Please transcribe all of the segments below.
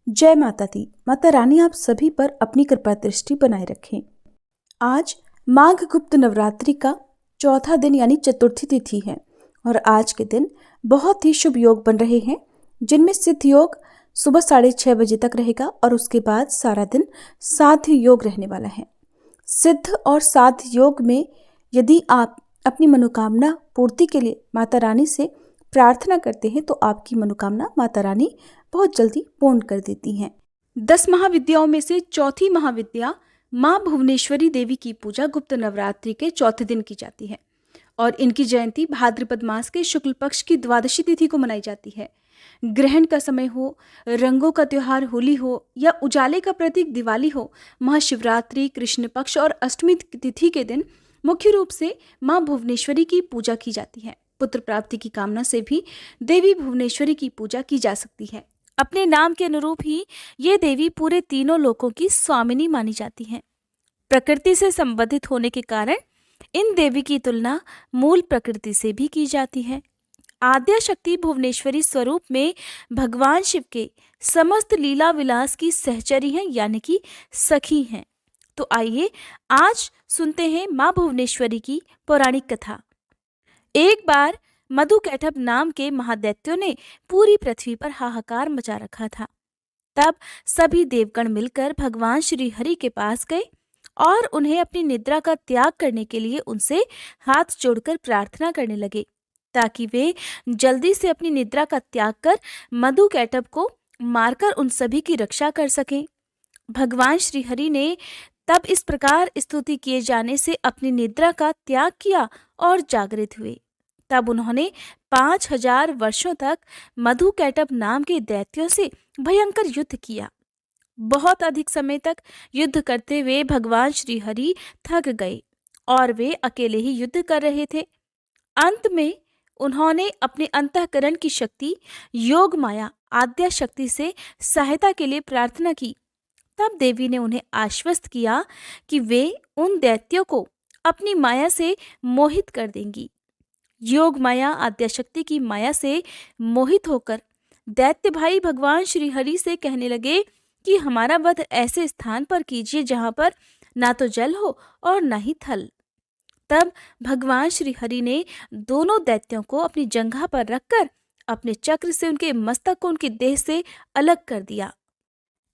जय माता दी। माता रानी आप सभी पर अपनी कृपा दृष्टि बनाए रखें। आज माघ गुप्त नवरात्रि का चौथा दिन यानी चतुर्थी तिथि है और आज के दिन बहुत ही शुभ योग बन रहे हैं, जिनमें सिद्ध योग सुबह 6:30 बजे तक रहेगा और उसके बाद सारा दिन साध्य योग रहने वाला है। सिद्ध और साध्य योग में यदि आप अपनी मनोकामना पूर्ति के लिए माता रानी से प्रार्थना करते हैं तो आपकी मनोकामना माता रानी बहुत जल्दी पूर्ण कर देती हैं। 10 महाविद्याओं में से चौथी महाविद्या माँ भुवनेश्वरी देवी की पूजा गुप्त नवरात्रि के चौथे दिन की जाती है और इनकी जयंती भाद्रपद मास के शुक्ल पक्ष की द्वादशी तिथि को मनाई जाती है। ग्रहण का समय हो, रंगों का त्योहार होली हो या उजाले का प्रतीक दिवाली हो, महाशिवरात्रि, कृष्ण पक्ष और अष्टमी तिथि के दिन मुख्य रूप से माँ भुवनेश्वरी की पूजा की जाती है। पुत्र प्राप्ति की कामना से भी देवी भुवनेश्वरी की पूजा की जा सकती है। अपने नाम के अनुरूप ही ये देवी पूरे तीनों लोकों की स्वामिनी मानी जाती हैं। प्रकृति से संबंधित होने के कारण इन देवी की तुलना मूल प्रकृति से भी की जाती है। आद्या शक्ति भुवनेश्वरी स्वरूप में भगवान शिव के समस्त लीला विलास की सहचरी हैं, यानी कि सखी हैं। तो आइए आज सुनते हैं माँ भुवनेश्वरी की पौराणिक कथा। एक बार मधुकैटभ नाम के महादैत्यों ने पूरी पृथ्वी पर हाहाकार मचा रखा था। तब सभी देवगण मिलकर भगवान श्री हरि के पास गए और उन्हें अपनी निद्रा का त्याग करने के लिए उनसे हाथ जोड़कर प्रार्थना करने लगे ताकि वे जल्दी से अपनी निद्रा का त्याग कर मधुकैटभ को मारकर उन सभी की रक्षा कर सकें। भगवान श्री हरि ने तब इस प्रकार स्तुति किए जाने से अपनी निद्रा का त्याग किया और जागृत हुए। तब उन्होंने 5000 वर्षों तक मधुकैटभ नाम के दैत्यों से भयंकर युद्ध किया। बहुत अधिक समय तक युद्ध करते हुए भगवान श्री हरि थक गए और वे अकेले ही युद्ध कर रहे थे। अंत में उन्होंने अपने अंतःकरण की शक्ति योग माया आद्या शक्ति से सहायता के लिए प्रार्थना की। तब देवी ने उन्हें आश्वस्त किया कि वे उन दैत्यों को अपनी माया से मोहित कर देंगी। योग माया आद्याशक्ति की माया से मोहित होकर दैत्य भाई भगवान श्री हरि से कहने लगे कि हमारा वध ऐसे स्थान पर कीजिए जहां पर ना तो जल हो और ना ही थल। तब भगवान श्री हरि ने दोनों दैत्यों को अपनी जंघा पर रखकर अपने चक्र से उनके मस्तक को उनकी देह से अलग कर दिया।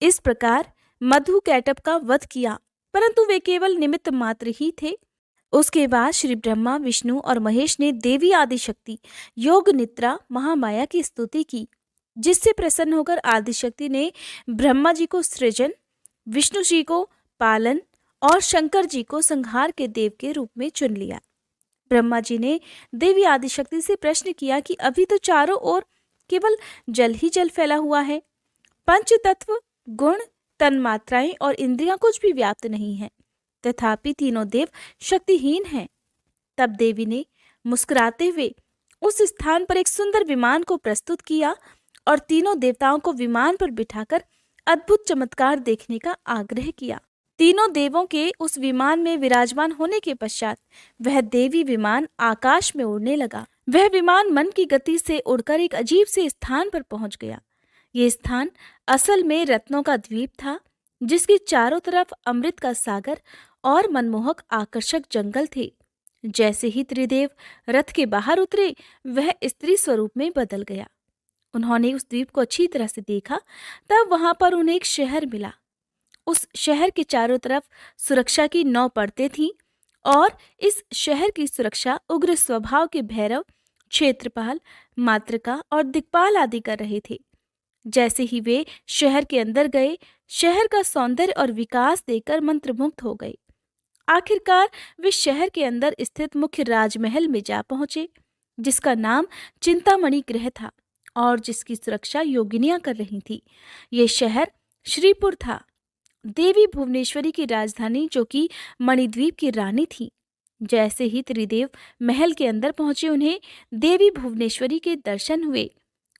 इस प्रकार मधुकैटभ का वध किया, परंतु वे केवल निमित्त मात्र ही थे। उसके बाद श्री ब्रह्मा, विष्णु और महेश ने देवी आदिशक्ति योग निद्रा महामाया की स्तुति की, जिससे प्रसन्न होकर आदिशक्ति ने ब्रह्मा जी को सृजन, विष्णु जी को पालन और शंकर जी को संहार के देव के रूप में चुन लिया। ब्रह्मा जी ने देवी आदिशक्ति से प्रश्न किया कि अभी तो चारों ओर केवल जल ही जल फैला हुआ है, पंच तत्व, गुण, तन्मात्राएं और इंद्रियां कुछ भी व्याप्त नहीं है, तथापि तीनों देव शक्तिहीन हैं। तब देवी ने मुस्कुराते हुए उस स्थान पर एक सुंदर विमान को प्रस्तुत किया और तीनों देवताओं को विमान पर बिठाकर अद्भुत चमत्कार देखने का आग्रह किया। तीनों देवों के उस विमान में विराजमान होने के पश्चात वह देवी विमान आकाश में उड़ने लगा। वह विमान मन की गति से उड़कर एक अजीब से स्थान पर पहुंच गया। ये स्थान असल में रत्नों का द्वीप था, जिसके चारों तरफ अमृत का सागर और मनमोहक आकर्षक जंगल थे। जैसे ही त्रिदेव रथ के बाहर उतरे, वह स्त्री स्वरूप में बदल गया। उन्होंने उस द्वीप को अच्छी तरह से देखा, तब वहां पर उन्हें एक शहर मिला। उस शहर के चारों तरफ सुरक्षा की 9 परतें थीं और इस शहर की सुरक्षा उग्र स्वभाव के भैरव, क्षेत्रपाल, मातृका और दिक्पाल आदि कर रहे थे। जैसे ही वे शहर के अंदर गए, शहर का सौंदर्य और विकास देखकर मंत्रमुग्ध हो गए। आखिरकार वे शहर के अंदर स्थित मुख्य राजमहल में जा पहुंचे, जिसका नाम चिंतामणि गृह था और जिसकी सुरक्षा योगिनियां कर रही थी। ये शहर श्रीपुर था, देवी भुवनेश्वरी की राजधानी, जो कि मणिद्वीप की रानी थी। जैसे ही त्रिदेव महल के अंदर पहुंचे, उन्हें देवी भुवनेश्वरी के दर्शन हुए।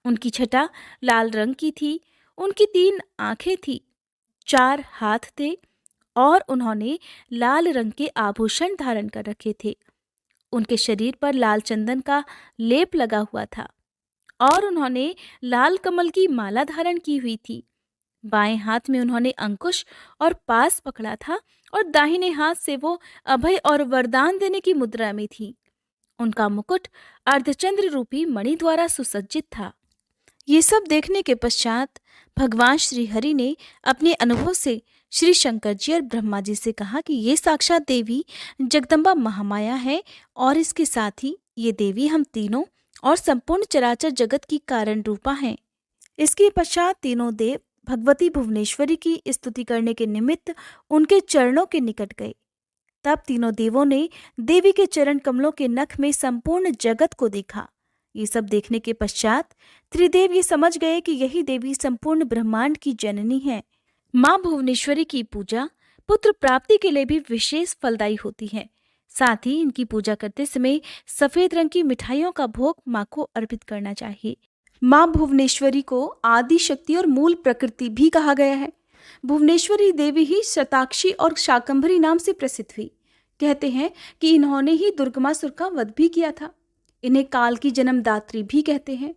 उनकी छटा लाल रंग की थी, उनकी 3 आंखें थी, 4 हाथ थे और उन्होंने लाल रंग के आभूषण धारण कर रखे थे। उनके शरीर पर लाल चंदन का लेप लगा हुआ था और उन्होंने लाल कमल की माला धारण की हुई थी। बाएं हाथ में उन्होंने अंकुश और पास पकड़ा था और दाहिने हाथ से वो अभय और वरदान देने की मुद्रा में थी। उनका मुकुट अर्धचंद्र रूपी मणि द्वारा सुसज्जित था। ये सब देखने के पश्चात भगवान श्री हरि ने अपने अनुभव से श्री शंकर जी और ब्रह्मा जी से कहा कि ये साक्षात देवी जगदम्बा महामाया है और इसके साथ ही ये देवी हम तीनों और संपूर्ण चराचर जगत की कारण रूपा हैं। इसके पश्चात तीनों देव भगवती भुवनेश्वरी की स्तुति करने के निमित्त उनके चरणों के निकट गए। तब तीनों देवों ने देवी के चरण कमलों के नख में संपूर्ण जगत को देखा। ये सब देखने के पश्चात त्रिदेव ये समझ गए कि यही देवी संपूर्ण ब्रह्मांड की जननी है। माँ भुवनेश्वरी की पूजा पुत्र प्राप्ति के लिए भी विशेष फलदायी होती है। साथ ही इनकी पूजा करते समय सफेद रंग की मिठाइयों का भोग माँ को अर्पित करना चाहिए। माँ भुवनेश्वरी को आदि शक्ति और मूल प्रकृति भी कहा गया है। भुवनेश्वरी देवी ही शताक्षी और शाकंभरी नाम से प्रसिद्ध हुई। कहते हैं कि इन्होंने ही दुर्गमासुर का वध भी किया था। इन्हें काल की जन्मदात्री भी कहते हैं।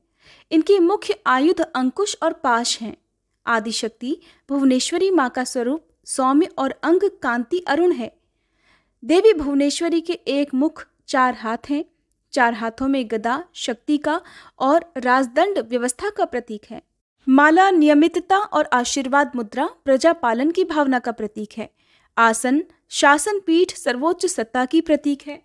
इनके मुख्य आयुध अंकुश और पाश हैं। आदिशक्ति भुवनेश्वरी माँ का स्वरूप सौम्य और अंग कांति अरुण है। देवी भुवनेश्वरी के एक मुख 4 हाथ हैं। 4 हाथों में गदा शक्ति का और राजदंड व्यवस्था का प्रतीक है। माला नियमितता और आशीर्वाद मुद्रा प्रजा पालन की भावना का प्रतीक है। आसन शासन पीठ सर्वोच्च सत्ता की प्रतीक है।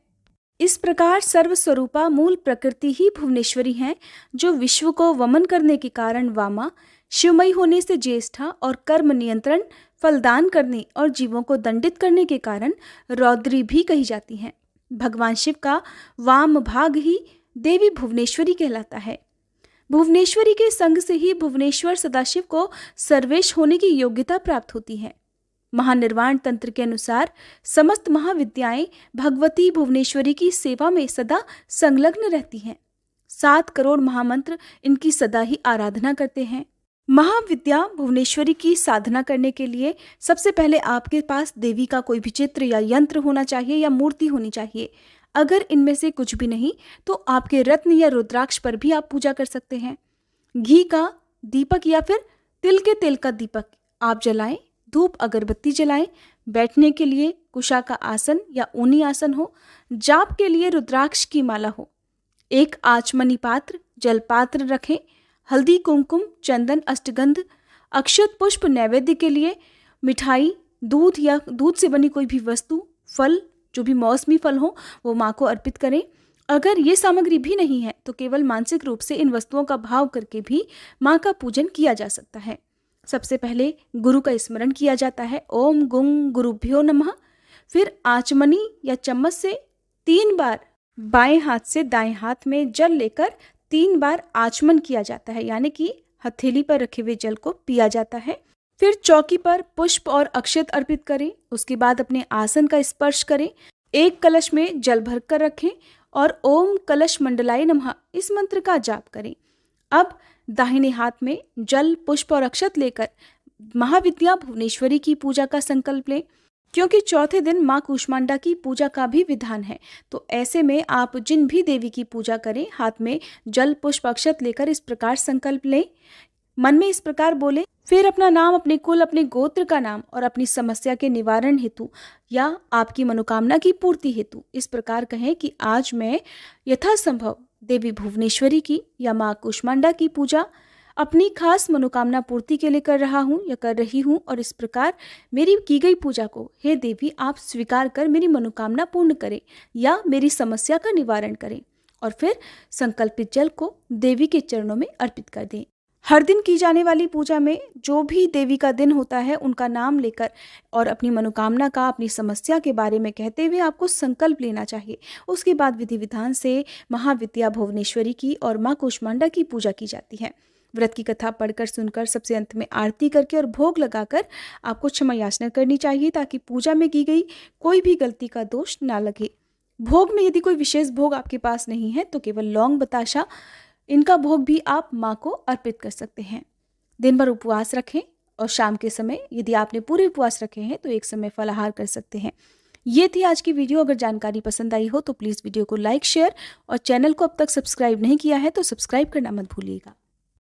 इस प्रकार सर्वस्वरूपा मूल प्रकृति ही भुवनेश्वरी हैं, जो विश्व को वमन करने के कारण वामा, शिवमयी होने से ज्येष्ठा और कर्म नियंत्रण फलदान करने और जीवों को दंडित करने के कारण रौद्री भी कही जाती हैं। भगवान शिव का वाम भाग ही देवी भुवनेश्वरी कहलाता है। भुवनेश्वरी के संग से ही भुवनेश्वर सदाशिव को सर्वेश होने की योग्यता प्राप्त होती है। महानिर्वाण तंत्र के अनुसार समस्त महाविद्याएं भगवती भुवनेश्वरी की सेवा में सदा संलग्न रहती हैं। 7 करोड़ महामंत्र इनकी सदा ही आराधना करते हैं। महाविद्या भुवनेश्वरी की साधना करने के लिए सबसे पहले आपके पास देवी का कोई भी चित्र या यंत्र होना चाहिए या मूर्ति होनी चाहिए। अगर इनमें से कुछ भी नहीं तो आपके रत्न या रुद्राक्ष पर भी आप पूजा कर सकते हैं। घी का दीपक या फिर तिल के तेल का दीपक आप जलाएं। धूप अगरबत्ती जलाएं। बैठने के लिए कुशा का आसन या ऊनी आसन हो। जाप के लिए रुद्राक्ष की माला हो। एक आचमनी पात्र जलपात्र रखें। हल्दी कुमकुम चंदन अष्टगंध अक्षत पुष्प नैवेद्य के लिए मिठाई दूध या दूध से बनी कोई भी वस्तु फल जो भी मौसमी फल हो वो माँ को अर्पित करें। अगर ये सामग्री भी नहीं है तो केवल मानसिक रूप से इन वस्तुओं का भाव करके भी माँ का पूजन किया जा सकता है। सबसे पहले गुरु का स्मरण किया जाता है। ओम गुं गुरुभ्यो नमः। फिर आचमनी या चम्मच से 3 बार बाएं हाथ से दाएं हाथ में जल लेकर 3 बार आचमन किया जाता है, यानी कि हथेली पर रखे हुए जल को पिया जाता है। फिर चौकी पर पुष्प और अक्षत अर्पित करें। उसके बाद अपने आसन का स्पर्श करें। एक कलश में जल भरकर रखें और ओम कलश मंडलाय नमः इस मंत्र का जाप करें। अब दाहिने हाथ में जल पुष्प और अक्षत लेकर महाविद्या भुवनेश्वरी की पूजा का संकल्प लें। क्योंकि चौथे दिन माँ कूष्मांडा की पूजा का भी विधान है, तो ऐसे में आप जिन भी देवी की पूजा करें हाथ में जल पुष्प अक्षत लेकर इस प्रकार संकल्प लें। मन में इस प्रकार बोले। फिर अपना नाम, अपने कुल, अपने गोत्र का नाम और अपनी समस्या के निवारण हेतु या आपकी मनोकामना की पूर्ति हेतु इस प्रकार कहें कि आज मैं यथासंभव देवी भुवनेश्वरी की या माँ कूष्मांडा की पूजा अपनी खास मनोकामना पूर्ति के लिए कर रहा हूँ या कर रही हूँ, और इस प्रकार मेरी की गई पूजा को हे देवी आप स्वीकार कर मेरी मनोकामना पूर्ण करें या मेरी समस्या का निवारण करें। और फिर संकल्पित जल को देवी के चरणों में अर्पित कर दें। हर दिन की जाने वाली पूजा में जो भी देवी का दिन होता है उनका नाम लेकर और अपनी मनोकामना का, अपनी समस्या के बारे में कहते हुए आपको संकल्प लेना चाहिए। उसके बाद विधि विधान से महाविद्या भुवनेश्वरी की और माँ कूष्मांडा की पूजा की जाती है। व्रत की कथा पढ़कर सुनकर सबसे अंत में आरती करके और भोग लगाकर आपको क्षमा याचना करनी चाहिए, ताकि पूजा में की गई कोई भी गलती का दोष ना लगे। भोग में यदि कोई विशेष भोग आपके पास नहीं है तो केवल लौंग बताशा इनका भोग भी आप माँ को अर्पित कर सकते हैं। दिन भर उपवास रखें और शाम के समय यदि आपने पूरे उपवास रखे हैं तो एक समय फलाहार कर सकते हैं। ये थी आज की वीडियो। अगर जानकारी पसंद आई हो तो प्लीज़ वीडियो को लाइक शेयर और चैनल को अब तक सब्सक्राइब नहीं किया है तो सब्सक्राइब करना मत भूलिएगा।